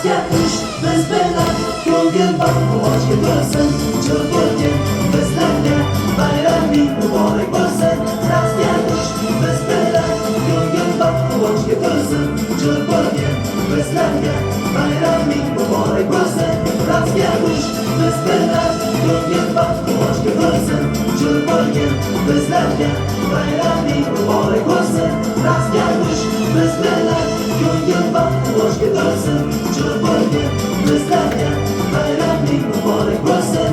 rastga tush biz bilan ko'ngil baquvonchga to'lsin chil bo'lgin bizlarga bayraming muborak bo'lsin rastga tush biz bilan ko'ngil baquvonchga to'lsin chil bo'lgin bizlarga bayraming muborak bo'lsin rastga tush biz bilan ko'ngil baquvonchga to'lsin chil bo'lgin bizlarga bayraming muborak bo'lsin rastga tush biz bilan ko'ngil baquvonchga to'lsin chil bo'lgin bizlarga bayraming muborak bo'lsin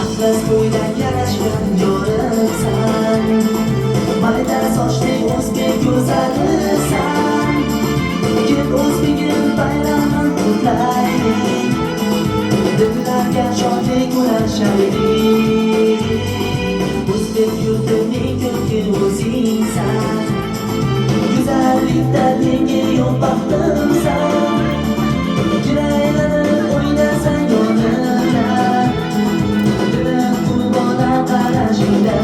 atlas bo'ylab yarashgan yorimsan mayda sochli o'zbek go'zalisan kel o'zbegim bayramni qutlaylik dillarga shodlik ulashaylik o'zbek yurtining ko'rki o'zingsan go'zallikda menga yo'q baxtimsan jiraylanib o'ynasang yonimda dilim qurbona qarashingda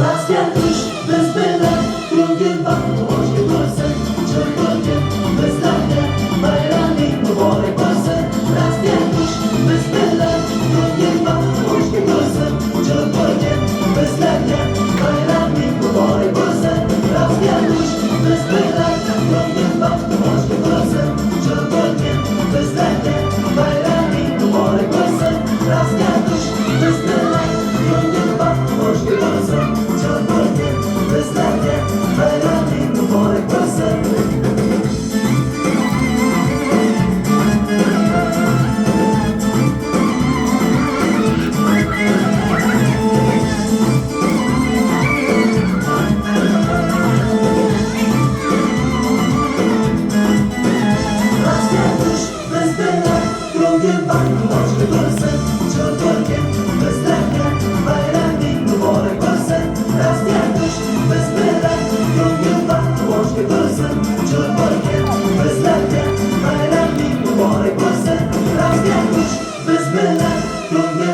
rastga tush biz bilan ko'ngil baquvonchga to'lsin chil bo'lgin bizlarga bayraming muborak bo'lsin rastga tush biz bilan ko'ngil baquvonchga to'lsin chil bo'lgin bizlarga bayraming muborak bo'lsin rastga tush biz bilan ko'ngil baquvonchga to'lsin chil bo'lgin bizlarga bayraming muborak bo'lsin rastga tush biz bilan ko'ngil baquvonchga to'lsin chil bo'lgin bizlarga bayraming muborak bo'lsin ko'ngil baquvonchga to'lsin chil bo'lgin bizlarga bayraming muborak bo'lsin rastga tush biz bilan ko'ngil baquvonchga to'lsin chil bo'lgin bizlarga bayraming muborak bo'lsin rastga tush biz bilan ko'ngil